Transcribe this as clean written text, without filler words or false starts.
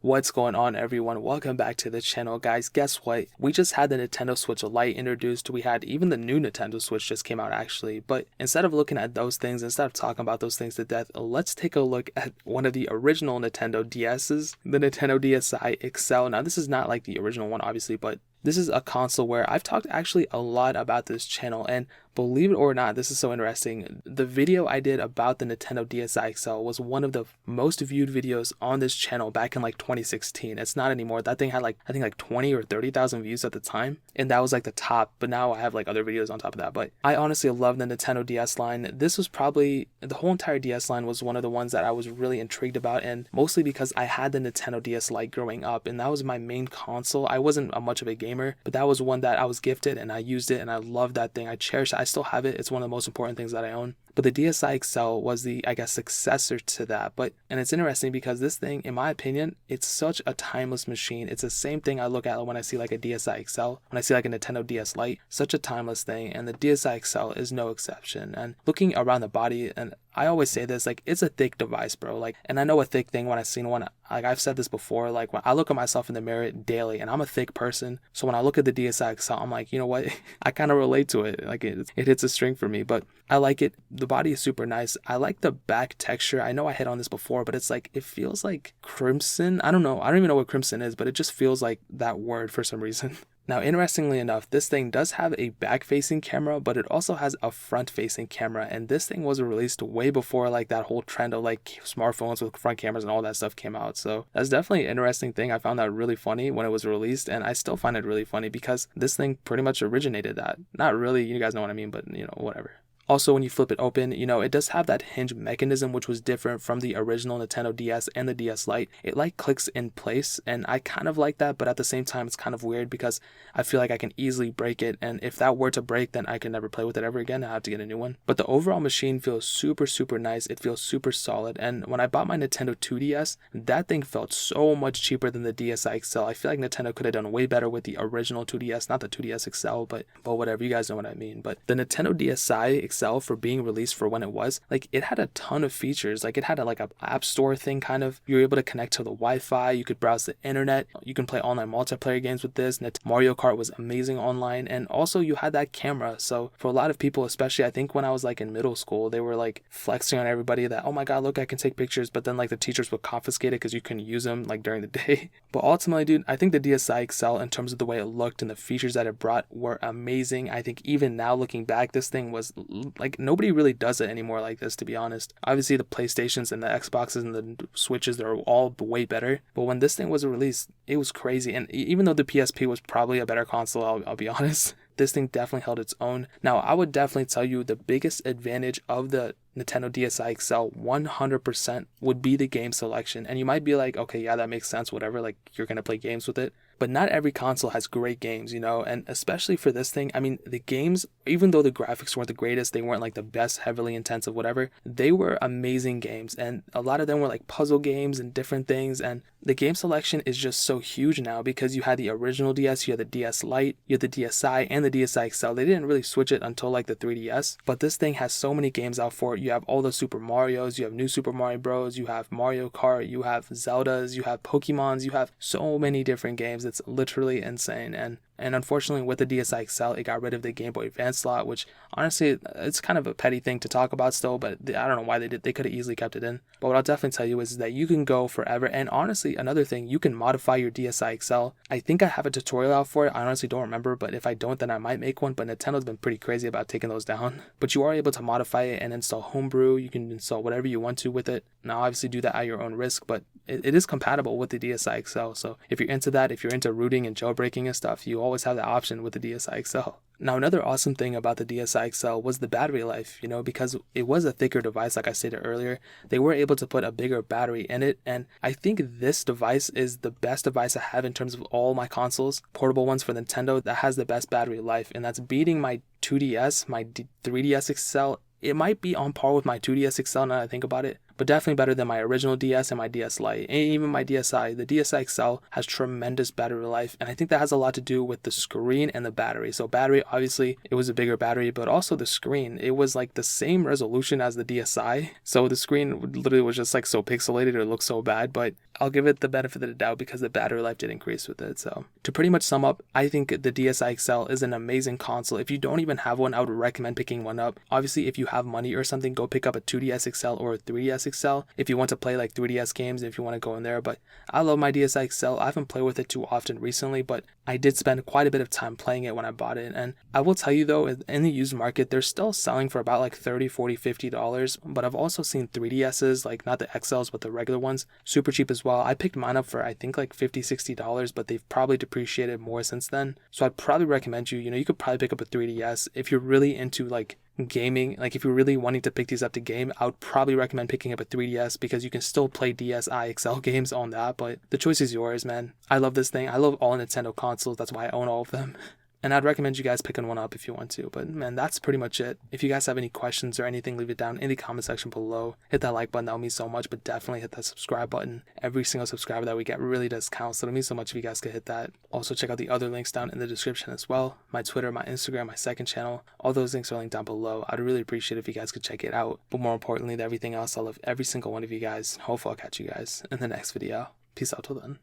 What's going on, everyone? Welcome back to the channel, guys. Guess what? We just had the Nintendo Switch Lite introduced. We had even the new Nintendo Switch just came out, actually. But instead of looking at those things, instead of talking about those things to death, let's take a look at one of the original Nintendo DSs, the Nintendo DSi XL. Now, this is not like the original one, obviously, but this is a console where I've talked actually a lot about this channel, and believe it or not, this is so interesting. The video I did about the Nintendo DSi XL was one of the most viewed videos on this channel back in like 2016. It's not anymore. That thing had like, I think like 20 or 30,000 views at the time, and that was like the top, but now I have like other videos on top of that. But I honestly love the Nintendo DS line. This was probably, the whole entire DS line was one of the ones that I was really intrigued about, and mostly because I had the Nintendo DS Lite growing up, and that was my main console. I wasn't much of a gamer, but that was one that I was gifted and I used it, and I loved that thing. I cherish it. I still have it. It's one of the most important things that I own. But the DSi XL was the, I guess, successor to that. And it's interesting because this thing, in my opinion, it's such a timeless machine. It's the same thing I look at when I see like a DSi XL, when I see like a Nintendo DS Lite, such a timeless thing. And the DSi XL is no exception. And looking around the body, and I always say this, like, it's a thick device, bro. Like, and I know a thick thing when I've seen one. Like, I've said this before, like, when I look at myself in the mirror daily, and I'm a thick person, so when I look at the DSi XL, I'm like, you know what? I kind of relate to it. Like, it hits a string for me, but I like it. The body is super nice. I like the back texture. I know I hit on this before, but it's like, it feels like crimson. I don't know. I don't even know what crimson is, but it just feels like that word for some reason. Now, interestingly enough, this thing does have a back-facing camera, but it also has a front-facing camera, and this thing was released way before like that whole trend of like smartphones with front cameras and all that stuff came out. So that's definitely an interesting thing. I found that really funny when it was released, and I still find it really funny because this thing pretty much originated that. Not really, you guys know what I mean, but you know, whatever. Also, when you flip it open, you know, it does have that hinge mechanism, which was different from the original Nintendo DS and the DS Lite. It like clicks in place, and I kind of like that, but at the same time, it's kind of weird because I feel like I can easily break it, and if that were to break, then I can never play with it ever again. I have to get a new one. But the overall machine feels super, super nice. It feels super solid, and when I bought my Nintendo 2DS, that thing felt so much cheaper than the DSi XL. I feel like Nintendo could have done way better with the original 2DS, not the 2DS XL, but whatever, you guys know what I mean. But the Nintendo DSi XL, for being released for when it was, like, it had a ton of features. Like, it had like a app store thing, kind of. You were able to connect to the Wi-Fi, you could browse the internet, you can play online multiplayer games with this. Mario Kart was amazing online, and also you had that camera. So for a lot of people, especially I think when I was like in middle school, they were like flexing on everybody that, oh my god, look, I can take pictures, but then like the teachers would confiscate it because you couldn't use them like during the day. But ultimately, dude, I think the DSi XL, in terms of the way it looked and the features that it brought, were amazing. I think even now looking back, this thing was like, nobody really does it anymore like this, to be honest. Obviously the PlayStations and the Xboxes and the Switches, they're all way better, but when this thing was released, it was crazy. And even though the PSP was probably a better console, I'll be honest, this thing definitely held its own. Now, I would definitely tell you the biggest advantage of the Nintendo DSi XL 100% would be the game selection. And you might be like, okay, yeah, that makes sense, whatever, like, you're gonna play games with it. But not every console has great games, you know, and especially for this thing, I mean, the games, even though the graphics weren't the greatest, they weren't like the best, heavily intensive, whatever, they were amazing games, and a lot of them were like puzzle games and different things, and the game selection is just so huge now because you had the original DS, you had the DS Lite, you had the DSi, and the DSi XL. They didn't really switch it until like the 3DS, but this thing has so many games out for it. You have all the Super Marios, you have New Super Mario Bros, you have Mario Kart, you have Zeldas, you have Pokemons, you have so many different games. It's literally insane. And unfortunately, with the DSi XL, it got rid of the Game Boy Advance slot, which honestly, it's kind of a petty thing to talk about still, but I don't know why they did. They could have easily kept it in. But what I'll definitely tell you is that you can go forever. And honestly, another thing, you can modify your DSi XL. I think I have a tutorial out for it. I honestly don't remember, but if I don't, then I might make one. But Nintendo's been pretty crazy about taking those down. But you are able to modify it and install Homebrew. You can install whatever you want to with it. Now, obviously, do that at your own risk, but it is compatible with the DSi XL. So if you're into that, if you're into rooting and jailbreaking and stuff, you always have the option with the DSi XL. Now, another awesome thing about the DSi XL was the battery life, you know, because it was a thicker device, like I stated earlier. They were able to put a bigger battery in it, and I think this device is the best device I have in terms of all my consoles, portable ones for Nintendo, that has the best battery life, and that's beating my 2DS, my 3DS XL. It might be on par with my 2DS XL now that I think about it, but definitely better than my original DS and my DS Lite, and even my DSi. The DSi XL has tremendous battery life, and I think that has a lot to do with the screen and the battery. So battery, obviously, it was a bigger battery, but also the screen. It was like the same resolution as the DSi, so the screen literally was just like so pixelated, it looked so bad, but I'll give it the benefit of the doubt because the battery life did increase with it. So to pretty much sum up, I think the DSi XL is an amazing console. If you don't even have one, I would recommend picking one up. Obviously, if you have money or something, go pick up a 2DS XL or a 3DS XL if you want to play like 3DS games, if you want to go in there. But I love my DSi XL. I haven't played with it too often recently, but I did spend quite a bit of time playing it when I bought it. And I will tell you though, in the used market, they're still selling for about like $30, $40, $50. But I've also seen 3DSs, like not the XLs, but the regular ones, super cheap as well. I picked mine up for I think like $50, $60, but they've probably depreciated more since then. So I'd probably recommend you could probably pick up a 3DS if you're really into like gaming. Like if you're really wanting to pick these up to game, I would probably recommend picking up a 3DS because you can still play DSi XL games on that, but the choice is yours, man. I love this thing. I love all Nintendo consoles. That's why I own all of them. And I'd recommend you guys picking one up if you want to. But man, that's pretty much it. If you guys have any questions or anything, leave it down in the comment section below. Hit that like button, that would mean so much, but definitely hit that subscribe button. Every single subscriber that we get really does count, so it'll mean so much if you guys could hit that. Also check out the other links down in the description as well. My Twitter, my Instagram, my second channel. All those links are linked down below. I'd really appreciate it if you guys could check it out. But more importantly than everything else, I love every single one of you guys. Hopefully I'll catch you guys in the next video. Peace out till then.